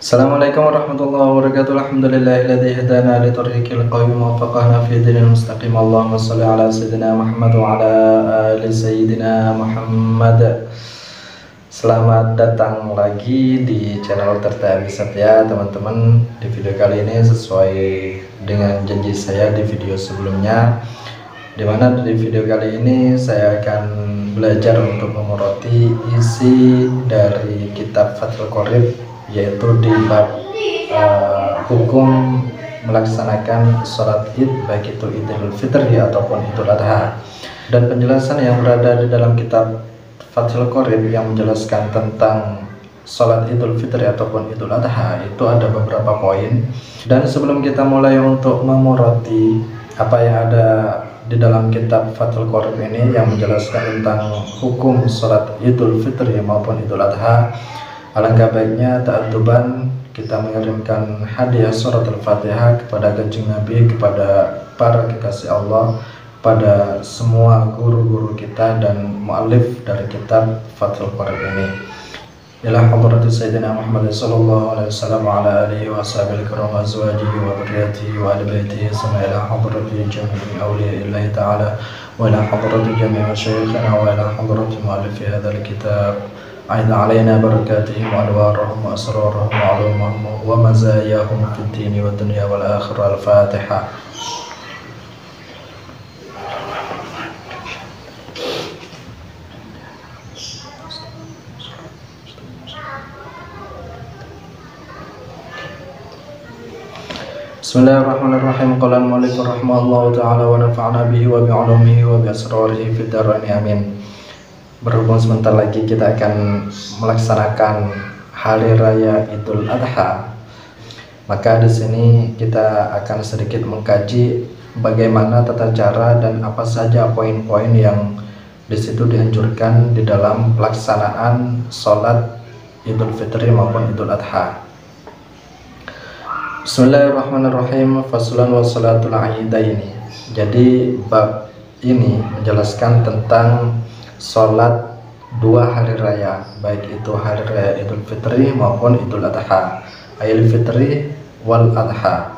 Assalamualaikum warahmatullahi wabarakatuh. Alhamdulillahilladzi hadana li tariqil qayyim wa wafaqana fi dinil mustaqim. Allahumma shalli ala sayyidina Muhammad wa ala ali sayyidina Muhammad. Selamat datang lagi di channel Tirta Abisat ya teman-teman. Di video kali ini sesuai dengan janji saya di video sebelumnya, dimana di video kali ini saya akan belajar untuk memuroti isi dari kitab Fathul Qorib, yaitu di bab hukum melaksanakan sholat id, baik itu Idul Fitri ataupun Idul Adha. Dan penjelasan yang berada di dalam kitab Fathul Qorib yang menjelaskan tentang sholat Idul Fitri ataupun Idul Adha itu ada beberapa poin. Dan sebelum kita mulai untuk memuroti apa yang ada di dalam kitab Fathul Qorib ini yang menjelaskan tentang hukum sholat Idul Fitri maupun Idul Adha, alangkah baiknya ta'adzuban kita mengirimkan hadiah surat Al-Fatihah kepada Kanjeng Nabi, kepada para kekasih Allah, pada semua guru-guru kita dan muallif dari kitab Fathul Qorib ini. Ila hadrati Sayyidina Muhammad sallallahu alaihi wasallam wa ala alihi wa ashabihi kiram wa azwajihi wa dhurriyyatihi wa ahli baitihi, sama ila hadrati jami'i awliya'illahi ta'ala wa ila hadrati jami'i masyayikhina wa ila hadrati muallifi hadzal kitab. أعد علينا بركاتهم وأنوارهم وأسرارهم وعلومهم ومزاياهم في الدين والدنيا والآخرة. الفاتحة. Bismillahirrahmanirrahim. Qala al-mu'allif rahimahullahu ta'ala wa nafa'na bihi wa bi'ulumihi wa bi'asrarihi fid dharain amin. Berhubung sebentar lagi kita akan melaksanakan hari raya Idul Adha, maka di sini kita akan sedikit mengkaji bagaimana tata cara dan apa saja poin-poin yang di situ dianjurkan di dalam pelaksanaan sholat Idul Fitri maupun Idul Adha. Bismillahirrahmanirrahim. Fasulan wa salatul aidaini. Jadi bab ini menjelaskan tentang sholat dua hari raya, baik itu hari raya Idul Fitri maupun Idul Adha, Idul Fitri wal Adha.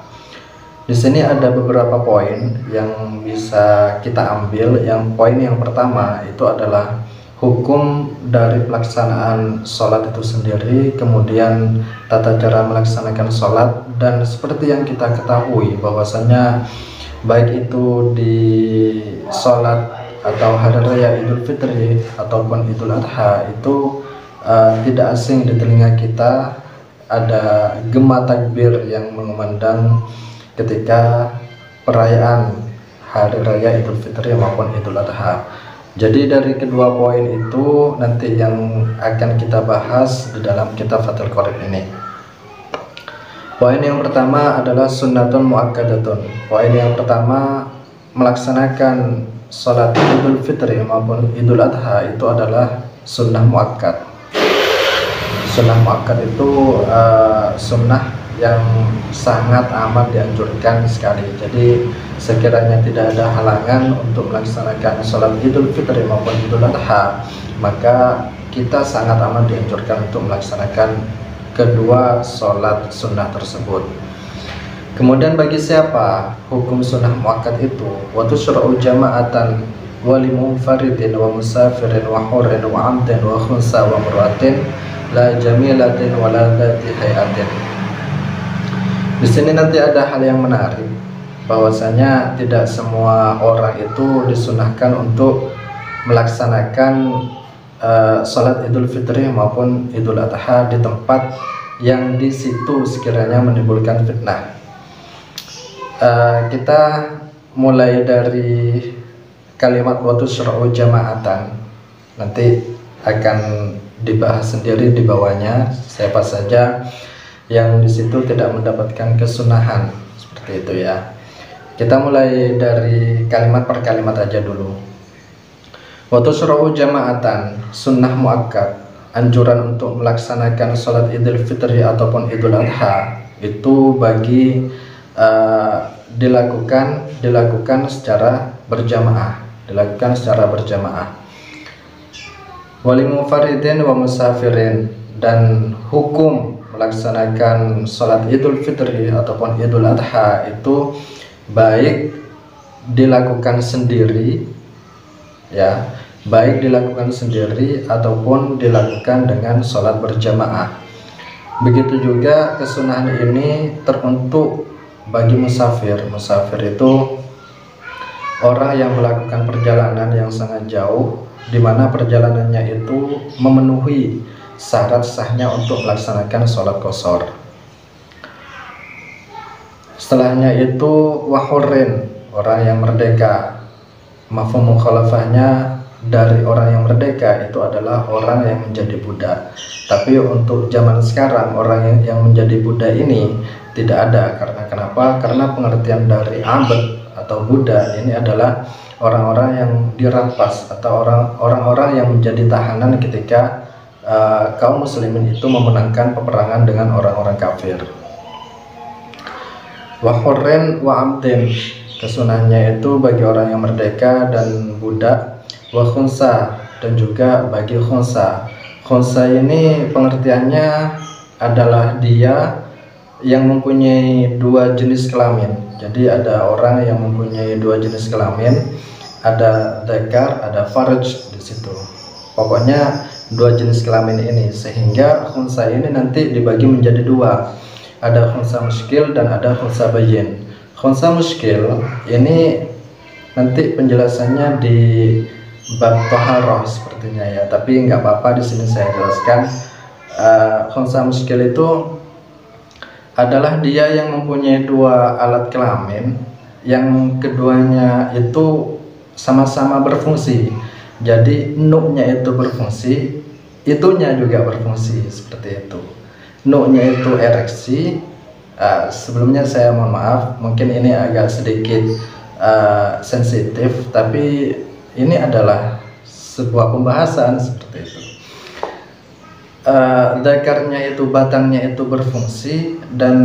Di sini ada beberapa poin yang bisa kita ambil. Yang poin yang pertama itu adalah hukum dari pelaksanaan sholat itu sendiri, kemudian tata cara melaksanakan sholat. Dan seperti yang kita ketahui bahwasanya baik itu di sholat atau hari raya Idul Fitri ataupun Idul Adha itu tidak asing di telinga kita, ada gema takbir yang mengumandang ketika perayaan hari raya Idul Fitri maupun Idul Adha. Jadi dari kedua poin itu nanti yang akan kita bahas di dalam kitab Fathul Qorib ini. Poin yang pertama adalah sunnatun muakkadatun. Poin yang pertama, melaksanakan sholat Idul Fitri maupun Idul Adha itu adalah sunnah muakkad. Sunnah muakkad itu sunnah yang sangat amat dianjurkan sekali. Jadi sekiranya tidak ada halangan untuk melaksanakan sholat Idul Fitri maupun Idul Adha, maka kita sangat amat dianjurkan untuk melaksanakan kedua sholat sunnah tersebut. Kemudian bagi siapa hukum sunnah muakkad itu? Wa tusyra'u jama'atan wa limunfaridin wa musafirin wa hurrin wa 'abdin wa khunsa wa mar'atin la jamilatin wa la dhati hayatin. Di sini nanti ada hal yang menarik, bahwasanya tidak semua orang itu disunahkan untuk melaksanakan sholat Idul Fitri maupun Idul Adha di tempat yang di situ sekiranya menimbulkan fitnah. Kita mulai dari kalimat wa tusyra'u jama'atan, nanti akan dibahas sendiri di bawahnya siapa saja yang di situ tidak mendapatkan kesunahan, seperti itu ya. Kita mulai dari kalimat per kalimat aja dulu. Wa tusyra'u jama'atan, sunnah muakkad, anjuran untuk melaksanakan sholat Idul Fitri ataupun Idul Adha itu bagi dilakukan secara berjamaah, wali mufaridin wa musafirin, dan hukum melaksanakan sholat Idul Fitri ataupun Idul Adha itu baik dilakukan sendiri, ya, baik dilakukan sendiri ataupun dilakukan dengan sholat berjamaah. Begitu juga kesunahan ini teruntuk bagi musafir. Musafir itu orang yang melakukan perjalanan yang sangat jauh, di mana perjalanannya itu memenuhi syarat sahnya untuk melaksanakan sholat qashar. Setelahnya itu wahurrin, orang yang merdeka. Mafhum mukhalafahnya dari orang yang merdeka itu adalah orang yang menjadi budak. Tapi untuk zaman sekarang orang yang menjadi budak ini tidak ada. Karena kenapa? Karena pengertian dari abd atau budak ini adalah orang-orang yang dirampas atau orang-orang yang menjadi tahanan ketika kaum muslimin itu memenangkan peperangan dengan orang-orang kafir. Wa hurrin wa amtin, kesunahnya itu bagi orang yang merdeka dan budak. Wa khunsa, dan juga bagi khunsa. Khunsa ini pengertiannya adalah dia yang mempunyai dua jenis kelamin. Jadi ada orang yang mempunyai dua jenis kelamin, ada dzakar, ada farj di situ. Pokoknya dua jenis kelamin ini, sehingga khunsa ini nanti dibagi menjadi dua. Ada khunsa muskil dan ada khunsa bayyin. Khunsa muskil ini nanti penjelasannya di bab toharoh sepertinya ya, tapi nggak apa-apa, di sini saya jelaskan. Khunsa muskil itu adalah dia yang mempunyai dua alat kelamin yang keduanya itu sama-sama berfungsi. Jadi nuknya itu berfungsi, itunya juga berfungsi, seperti itu. Nuknya itu ereksi. Sebelumnya saya mohon maaf, mungkin ini agak sedikit sensitif, tapi ini adalah sebuah pembahasan seperti itu. Dakarnya itu, batangnya itu berfungsi, dan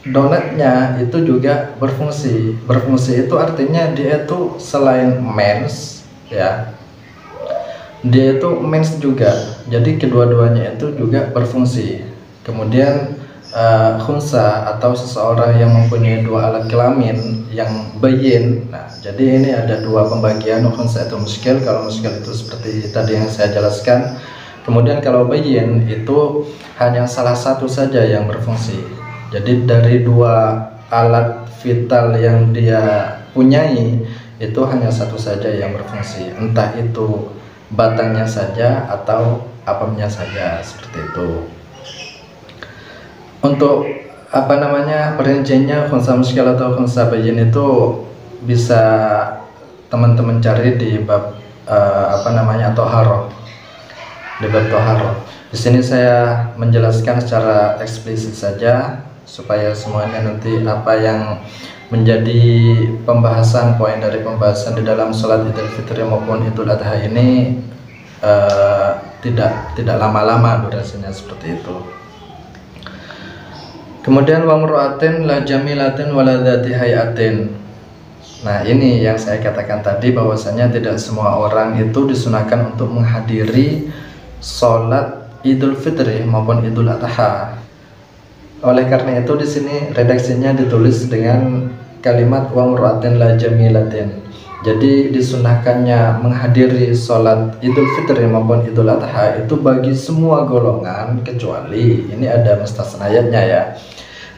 donatnya itu juga berfungsi. Berfungsi itu artinya dia itu selain mens, ya, dia itu mens juga. Jadi kedua-duanya itu juga berfungsi. Kemudian khunsa atau seseorang yang mempunyai dua alat kelamin yang bayyin. Nah, jadi ini ada dua pembagian, khunsa itu muskil. Kalau muskil itu seperti tadi yang saya jelaskan. Kemudian kalau bayyin itu hanya salah satu saja yang berfungsi. Jadi dari dua alat vital yang dia punyai itu hanya satu saja yang berfungsi, entah itu batangnya saja atau apemnya saja, seperti itu. Untuk perinciannya khunsa muskil atau khunsa bayyin itu bisa teman-teman cari di bab toharoh. Di bab toharoh. Di sini saya menjelaskan secara eksplisit saja supaya semuanya nanti apa yang menjadi pembahasan, poin dari pembahasan di dalam sholat Idul Fitri maupun Idul Adha ini tidak lama-lama durasinya, seperti itu. Kemudian wa mru'atin la jamilatin wala dzati hayatin. Nah, ini yang saya katakan tadi, bahwasanya tidak semua orang itu disunahkan untuk menghadiri sholat Idul Fitri maupun Idul Adha. Oleh karena itu di sini redaksinya ditulis dengan kalimat wa mru'atin la jamilatin. Jadi disunahkannya menghadiri sholat Idul Fitri maupun Idul Adha itu bagi semua golongan, kecuali, ini ada mustasnayatnya ya,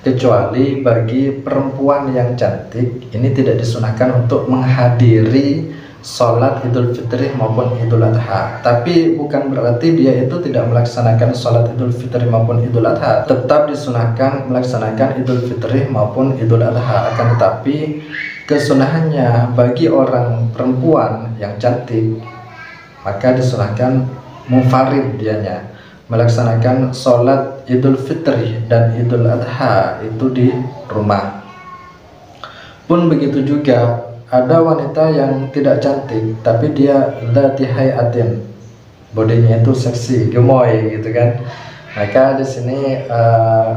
kecuali bagi perempuan yang cantik ini tidak disunahkan untuk menghadiri sholat Idul Fitri maupun Idul Adha. Tapi bukan berarti dia itu tidak melaksanakan sholat Idul Fitri maupun Idul Adha, tetap disunahkan melaksanakan Idul Fitri maupun Idul Adha. Akan tetapi kesunahannya bagi orang perempuan yang cantik, maka disunahkan munfarid dianya melaksanakan sholat Idul Fitri dan Idul Adha itu di rumah. Pun begitu juga ada wanita yang tidak cantik tapi dia dzati hayatin, bodinya itu seksi, gemoy gitu kan. Maka di sini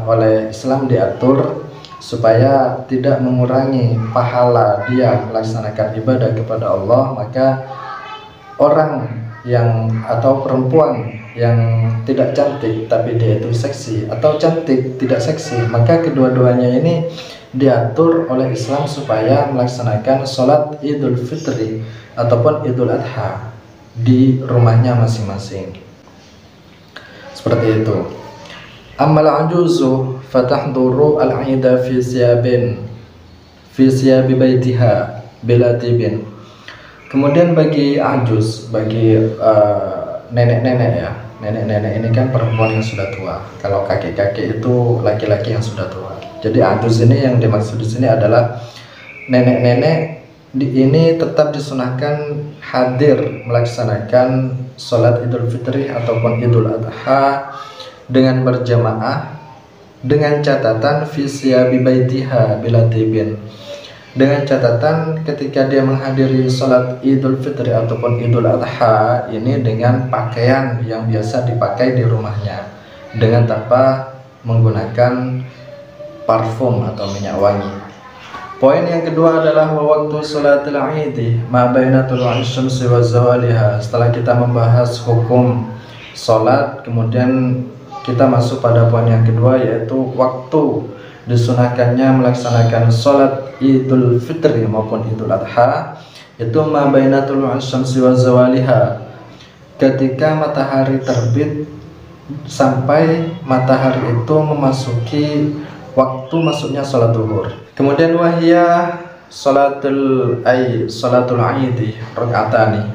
oleh Islam diatur supaya tidak mengurangi pahala dia melaksanakan ibadah kepada Allah. Maka orang yang atau perempuan yang tidak cantik tapi dia itu seksi, atau cantik tidak seksi, maka kedua-duanya ini diatur oleh Islam supaya melaksanakan sholat Idul Fitri ataupun Idul Adha di rumahnya masing-masing. Seperti itu. Ammal ajuzu fatahduru al-'ida fi siyabi baitiha bila tibin. Kemudian bagi ajuz, bagi nenek-nenek ya, nenek-nenek ini kan perempuan yang sudah tua. Kalau kakek-kakek itu laki-laki yang sudah tua. Jadi ajuz ini yang dimaksud di sini adalah nenek-nenek ini tetap disunahkan hadir melaksanakan sholat Idul Fitri ataupun Idul Adha dengan berjamaah, dengan catatan fi siyabi baitiha bila tibin, dengan catatan ketika dia menghadiri sholat Idul Fitri ataupun Idul Adha ini dengan pakaian yang biasa dipakai di rumahnya, dengan tanpa menggunakan parfum atau minyak wangi. Poin yang kedua adalah waktu sholatil Aidi ma baina tulu'is syamsi wa zawaliha. Setelah kita membahas hukum sholat, kemudian kita masuk pada poin yang kedua, yaitu waktu disunahkannya melaksanakan sholat Idul Fitri maupun Idul Adha, itu ma baina tulu'is syamsi wa zawaliha, ketika matahari terbit sampai matahari itu memasuki waktu masuknya sholat zuhur. Kemudian wahya sholatul Aidi rakaatani.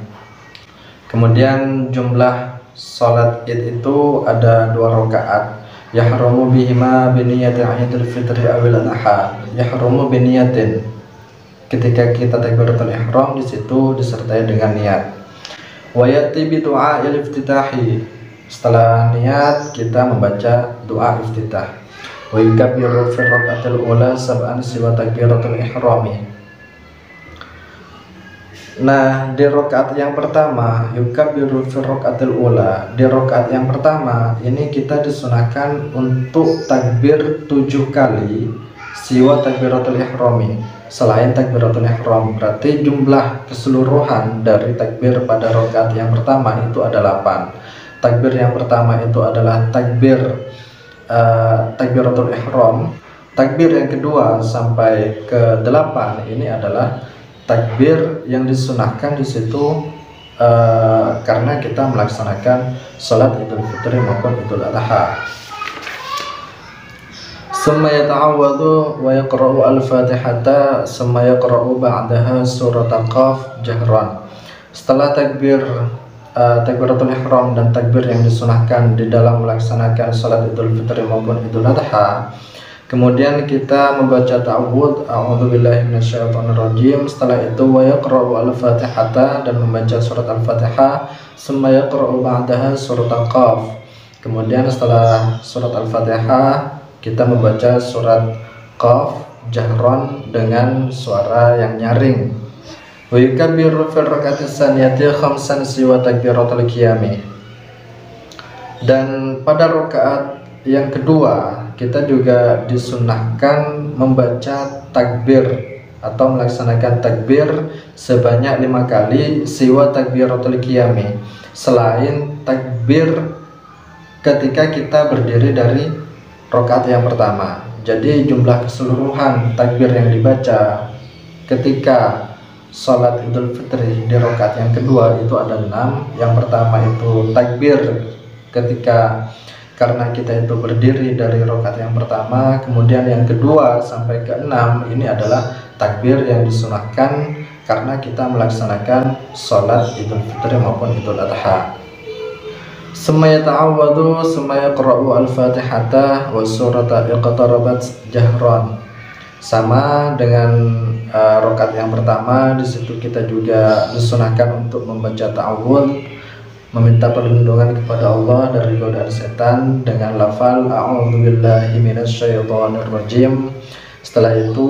Kemudian jumlah sholat Id itu ada 2 rakaat. Yahrumu bihima biniyati Idul Fitri awil adha. Yahrumu biniyatin, ketika kita takbiratul ihram di situ disertai dengan niat. Wa yati bi du'ail iftitahi, setelah niat kita membaca doa iftitah. Wa yukabbiru fi raka'atil ula sab'an siwa takbiratul ihrami. Nah, di rakaat yang pertama, yukabbiru fi raka'atil ula, di rakaat yang pertama ini kita disunahkan untuk takbir 7 kali siwa takbiratul ihrami, selain takbiratul ihram. Berarti jumlah keseluruhan dari takbir pada rakaat yang pertama itu ada 8. Takbir yang pertama itu adalah takbiratul ihram. Takbir yang kedua sampai ke 8 ini adalah takbir yang disunahkan di situ karena kita melaksanakan sholat Idul Fitri maupun Idul Adha. Summa yata'awwadhu wa yaqra'u al-Fatihata summa yaqra'u ba'daha surat Qaf jahran. Setelah takbiratul ihram dan takbir yang disunahkan di dalam melaksanakan sholat Idul Fitri maupun Idul Adha, kemudian kita membaca ta'awudz, a'udzubillahi minasyaitonirrajim. Setelah itu wa yaqra'u al-Fatihata, dan membaca surat Al-Fatihah. Summa yaqra'u ba'daha surat Qaf. Kemudian setelah surat Al-Fatihah kita membaca surat Qaf jahran dengan suara yang nyaring. Wa yukabbiru fil raka'ati tsaniyati khamsan siwa takbiratul qiyami. Dan pada rakaat yang kedua kita juga disunahkan membaca takbir atau melaksanakan takbir sebanyak 5 kali siwa takbiratul qiyami, selain takbir ketika kita berdiri dari rakaat yang pertama. Jadi jumlah keseluruhan takbir yang dibaca ketika sholat Idul Fitri di rakaat yang kedua itu ada 6. Yang pertama itu takbir ketika karena kita itu berdiri dari rakaat yang pertama. Kemudian yang kedua sampai ke 6 ini adalah takbir yang disunahkan karena kita melaksanakan sholat Idul Fitri maupun Idul Adha. Summa yata'awwadhu summa yaqra'u al-Fatihata wa surata iqtarabat jahran. Sama dengan rakaat yang pertama, di situ kita juga disunahkan untuk membaca ta'awudz, meminta perlindungan kepada Allah dari godaan setan dengan lafal a'udzubillahi minasyaitonirrajim. Setelah itu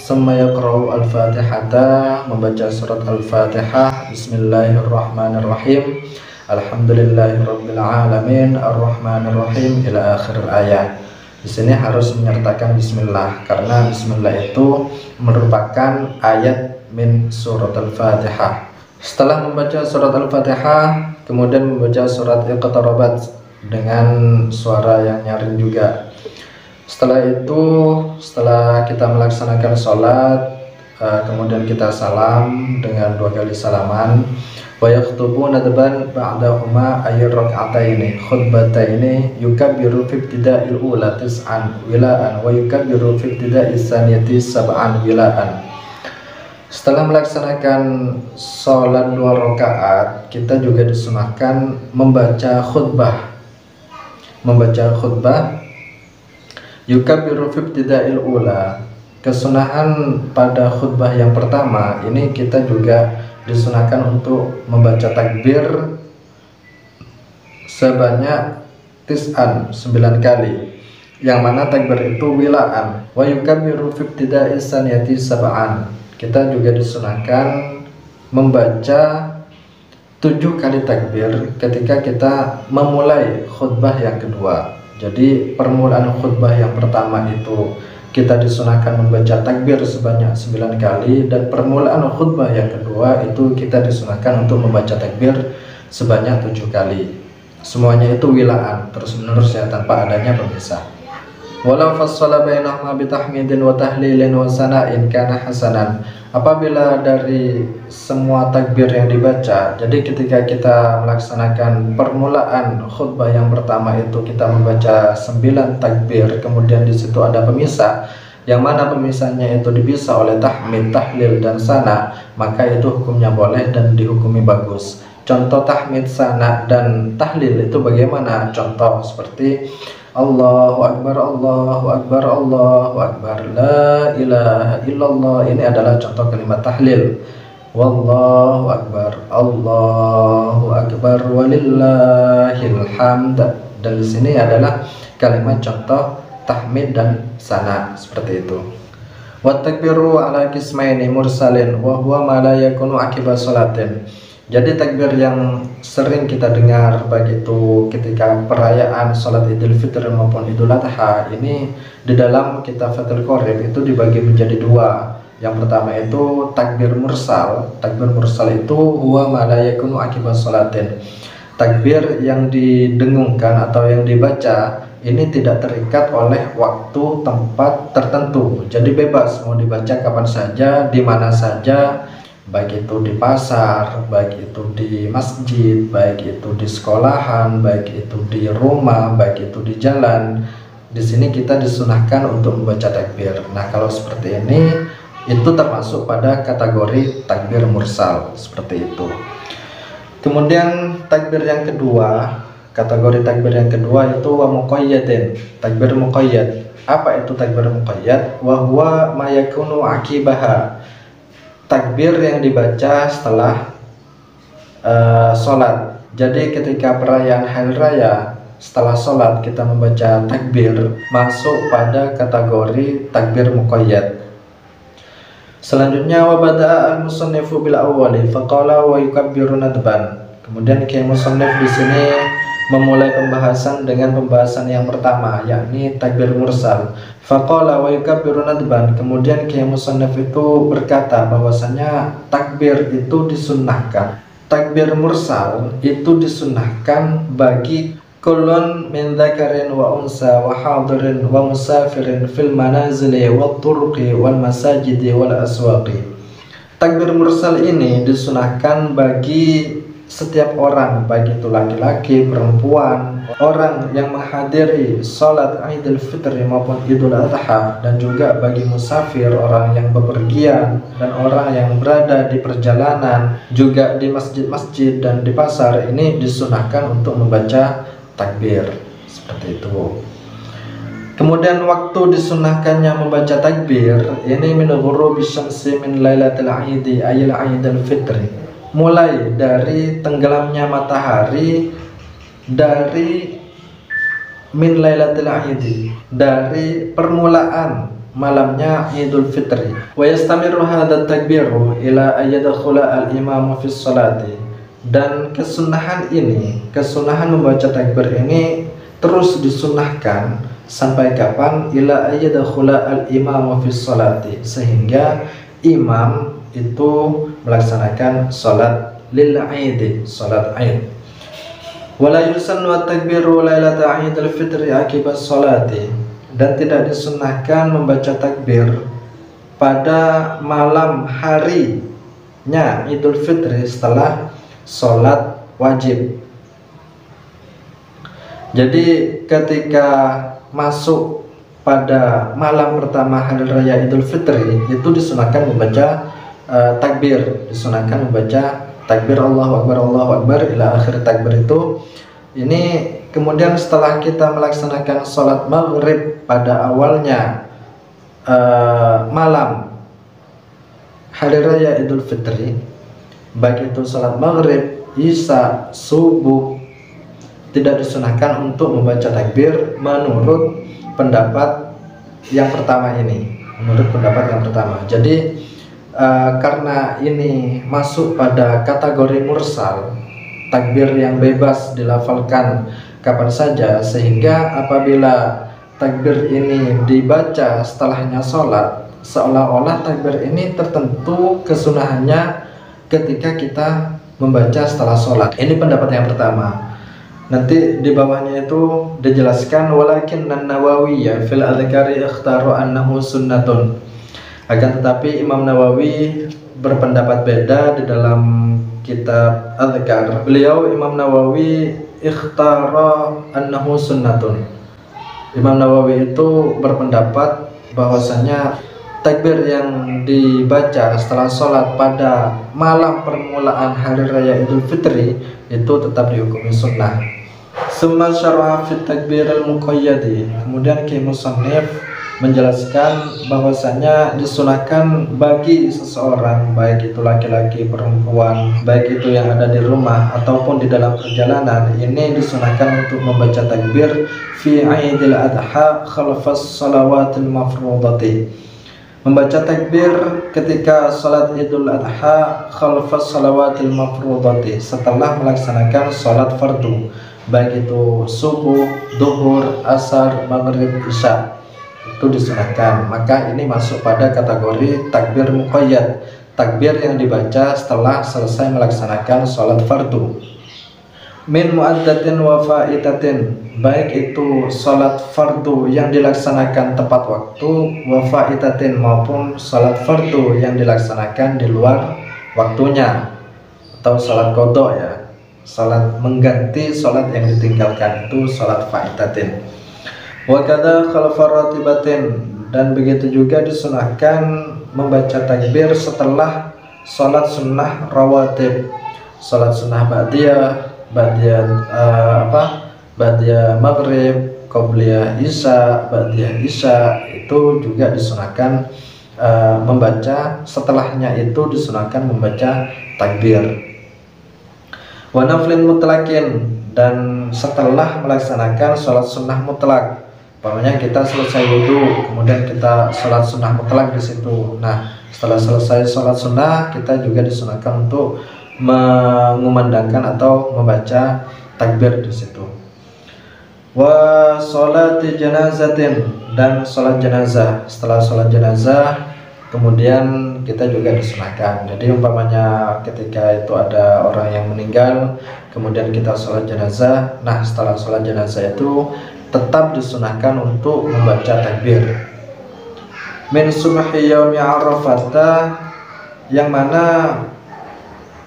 summa yaqra'u al-Fatihata, membaca surat Al-Fatihah. Bismillahirrahmanirrahim, alhamdulillahirabbil alamin arrahmanirrahim ila akhir ayat. Di sini harus menyertakan bismillah karena bismillah itu merupakan ayat min surat Al-Fatihah. Setelah membaca surat Al-Fatihah, kemudian membaca surat Iqtarabat dengan suara yang nyaring juga. Setelah itu, setelah kita melaksanakan sholat, kemudian kita salam dengan 2 kali salaman. Wa yakhutubu nadban ba'dahuma ayy rak'ataini khutbataini yukabbiru fi ibtida'il ula tis'an wila'an wa yukabbiru fi ibtida'is tsaniyati sab'an wila'an. Setelah melaksanakan sholat 2 rakaat, kita juga disunahkan membaca khutbah. Yukabbiru fi ibtida'il ula. Kesunahan pada khutbah yang pertama ini kita juga disunahkan untuk membaca takbir sebanyak 9 kali, yang mana takbir itu wilaan. Wa yukabbiru fi ibtida'is tsaniyati sab'an. Kita juga disunahkan membaca 7 kali takbir ketika kita memulai khutbah yang kedua. Jadi permulaan khutbah yang pertama itu kita disunahkan membaca takbir sebanyak 9 kali, dan permulaan khutbah yang kedua itu kita disunahkan untuk membaca takbir sebanyak 7 kali. Semuanya itu wilaan, terus menerus ya, tanpa adanya pemisah. Walau fassala bainahuma bitahmidin wa tahlilin wa sana'in kana hasanan. Apabila dari semua takbir yang dibaca, jadi ketika kita melaksanakan permulaan khutbah yang pertama itu kita membaca 9 takbir, kemudian di situ ada pemisah, yang mana pemisahnya itu dipisah oleh tahmid, tahlil, dan sana, maka itu hukumnya boleh dan dihukumi bagus. Contoh tahmid, sana, dan tahlil itu bagaimana? Contoh seperti Allahu Akbar, Allahu Akbar, Allahu Akbar, La ilaha illallah. Ini adalah contoh kalimat tahlil. Wallahu Akbar, Allahu Akbar, walillahil hamd. Dan di sini adalah kalimat contoh tahmid dan sana, seperti itu. Wa takbiru ala qismaini mursalin wa huwa ma la yakunu akiba sholatin. Jadi takbir yang sering kita dengar baik itu ketika perayaan sholat Idul Fitri maupun Idul Adha, ini di dalam kitab Fathul Qorib itu dibagi menjadi 2. Yang pertama itu takbir mursal. Takbir mursal itu huwa ma la yakunu akiba sholatin. Takbir yang didengungkan atau yang dibaca ini tidak terikat oleh waktu tempat tertentu. Jadi bebas mau dibaca kapan saja, di mana saja, baik itu di pasar, baik itu di masjid, baik itu di sekolahan, baik itu di rumah, baik itu di jalan. Di sini kita disunahkan untuk membaca takbir. Nah, kalau seperti ini itu termasuk pada kategori takbir mursal, seperti itu. Kemudian takbir yang kedua, kategori takbir yang kedua itu wa muqayyadin, takbir muqayyad. Apa itu takbir muqayyad? Wa huwa ma yakunu akibaha. Takbir yang dibaca setelah sholat. Jadi ketika perayaan hari raya, setelah sholat kita membaca takbir, masuk pada kategori takbir muqayyad. Selanjutnya wa bada'a al-musannifu bil awwali faqala wa yukabbiru nadban. Kemudian Kiai Musannif di sini memulai pembahasan dengan pembahasan yang pertama, yakni takbir mursal. Faqala wa yukabbiru nadban. Kemudian Kiai Musannif itu berkata bahwasanya takbir itu disunnahkan. Takbir mursal itu disunnahkan bagi kullun min dzakarin wa unsa wa hadirin wa musafirin fil manazili wa turuqi wal masajidi wal aswaqi. Takbir mursal ini disunahkan bagi setiap orang, baik itu laki-laki, perempuan, orang yang menghadiri sholat Idul Fitri maupun Idul Adha, dan juga bagi musafir, orang yang bepergian, dan orang yang berada di perjalanan, juga di masjid-masjid dan di pasar, ini disunahkan untuk membaca takbir, seperti itu. Kemudian waktu disunahkannya membaca takbir ini min ghurubi syamsi min lailatul aidi ayil Idul Fitri, mulai dari tenggelamnya matahari dari min lailatul aidi, dari permulaan malamnya Idul Fitri. Wa yastamiru hadha takbiru ila ayyadkhula al-imamu fi sholati. Dan kesunahan ini, kesunahan membaca takbir ini terus disunahkan sampai kapan? Ila ayyadkhula al-imamu fi sholati, sehingga imam itu melaksanakan sholat lil aid, sholat aid. Wala yusannu at-takbiru lailata Idul Fitri akibat sholati, dan tidak disunnahkan membaca takbir pada malam harinya Idul Fitri setelah sholat wajib. Jadi ketika masuk pada malam pertama hari raya Idul Fitri itu disunahkan membaca takbir, disunahkan membaca takbir Allahu Akbar ila akhir takbir itu. Ini kemudian setelah kita melaksanakan sholat maghrib pada awalnya malam hari raya Idul Fitri, baik itu sholat maghrib, isya, subuh, tidak disunahkan untuk membaca takbir menurut pendapat yang pertama ini. Jadi karena ini masuk pada kategori mursal, takbir yang bebas dilafalkan kapan saja, sehingga apabila takbir ini dibaca setelahnya sholat, seolah-olah takbir ini tertentu kesunahannya ketika kita membaca setelah sholat. Ini pendapat yang pertama. Nanti di bawahnya itu dijelaskan walakin Nawawi ya fil adzkari ikhtaru annahu sunnatun. Akan tetapi Imam Nawawi berpendapat beda di dalam kitab Adzkar. Beliau Imam Nawawi ikhtara annahu sunnatun. Imam Nawawi itu berpendapat bahwasanya takbir yang dibaca setelah sholat pada malam permulaan hari raya Idul Fitri itu tetap dihukumi sunnah. Summa syar'a fi takbir al-muqayyadi. Kemudian Ki Musannif menjelaskan bahwasanya disunahkan bagi seseorang, baik itu laki-laki, perempuan, baik itu yang ada di rumah ataupun di dalam perjalanan, ini disunahkan untuk membaca takbir fi Idul Adha khalfas salawatil mafrudati. Membaca takbir ketika salat Idul Adha khalfas salawatil mafrudati, setelah melaksanakan salat fardu, baik itu subuh, duhur, asar, maghrib, isya, itu disunahkan. Maka ini masuk pada kategori takbir muqayyad, takbir yang dibaca setelah selesai melaksanakan salat fardu. Min muaddatin wa faitatin, baik itu salat fardu yang dilaksanakan tepat waktu, wa faitatin, maupun salat fardu yang dilaksanakan di luar waktunya, atau salat qadha ya, salat mengganti salat yang ditinggalkan, itu salat faitatin. Wa kadza khalfa ratibatin, dan begitu juga disunahkan membaca takbir setelah salat sunnah rawatib, salat sunnah ba'diyah maghrib, qobliyah isya, ba'diyah isya, itu juga disunahkan membaca, setelahnya itu disunahkan membaca takbir. Wa naflin mutlaqin, dan setelah melaksanakan sholat sunnah mutlak, umpamanya kita selesai wudhu, kemudian kita sholat sunnah mutlak di situ. Nah, setelah selesai sholat sunnah, kita juga disunahkan untuk mengumandangkan atau membaca takbir di situ. Wa sholati janazatin, dan sholat jenazah, setelah sholat jenazah kemudian kita juga disunahkan. Jadi umpamanya ketika itu ada orang yang meninggal, kemudian kita sholat jenazah, nah setelah sholat jenazah itu tetap disunahkan untuk membaca takbir. Min subhi yaumi Arafah, yang mana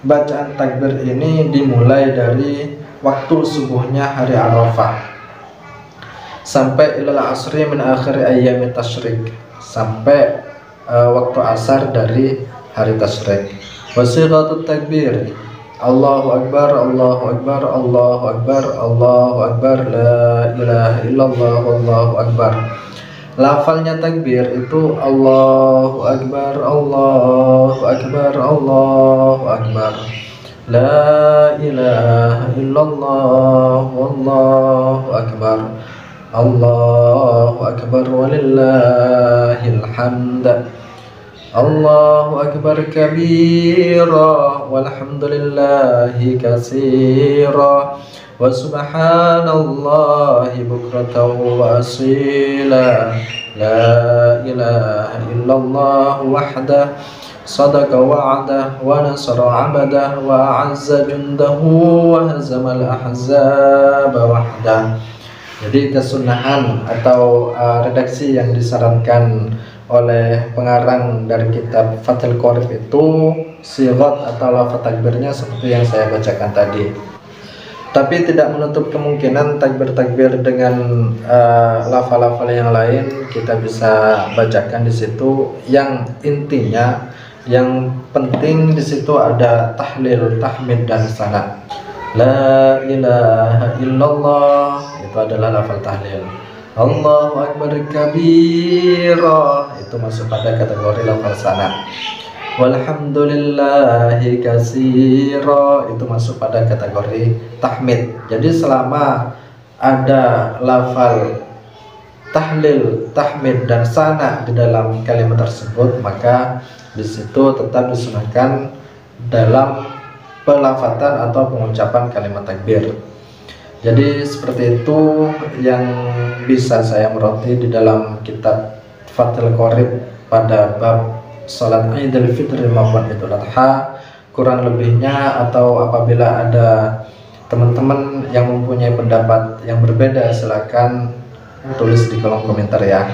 bacaan takbir ini dimulai dari waktu subuhnya hari Arafah sampai ilal asri min akhir ayyamit tasyrik, sampai waktu asar dari hari tasyrik. Wasighatut takbir Allahu Akbar, Allahu Akbar, Allahu Akbar, Allahu Akbar, la ilaha illallah, Allahu Akbar. Lafalnya takbir itu Allahu Akbar, Allahu Akbar, Allahu Akbar, la ilaha illallah, Allahu Akbar, Allahu Akbar, walillahil hamd. Allahu Akbar kabira, walhamdulillahi katsira, wa subhanallahi bukratan wa asila, la ilaha illallah wahdah, sadaqa wa'adah wa nasara 'abdah wa a'azza jundahu wa hazamal ahzaba wahdah. Jadi kesunahan atau redaksi yang disarankan oleh pengarang dari kitab Fathul Qorib itu sighat atau lafaz takbirnya seperti yang saya bacakan tadi. Tapi tidak menutup kemungkinan takbir-takbir dengan lafal-lafal yang lain kita bisa bacakan di situ. Yang intinya, yang penting di situ ada tahlil, tahmid dan sana. La ilaha illallah itu adalah lafal tahlil. Allahu akbar kabira itu masuk pada kategori lafal sana. Walhamdulillahi katsira itu masuk pada kategori tahmid. Jadi selama ada lafal tahlil, tahmid dan sana di dalam kalimat tersebut, maka di situ tetap disunahkan dalam pelafatan atau pengucapan kalimat takbir. Jadi seperti itu yang bisa saya meroti di dalam kitab Fathul Qorib pada bab salat Idul Fitri maupun Idul Adha. Kurang lebihnya atau apabila ada teman-teman yang mempunyai pendapat yang berbeda, silakan tulis di kolom komentar ya.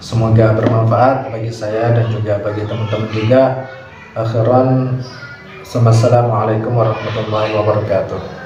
Semoga bermanfaat bagi saya dan juga bagi teman-teman juga. Akhiran, assalamualaikum warahmatullahi wabarakatuh.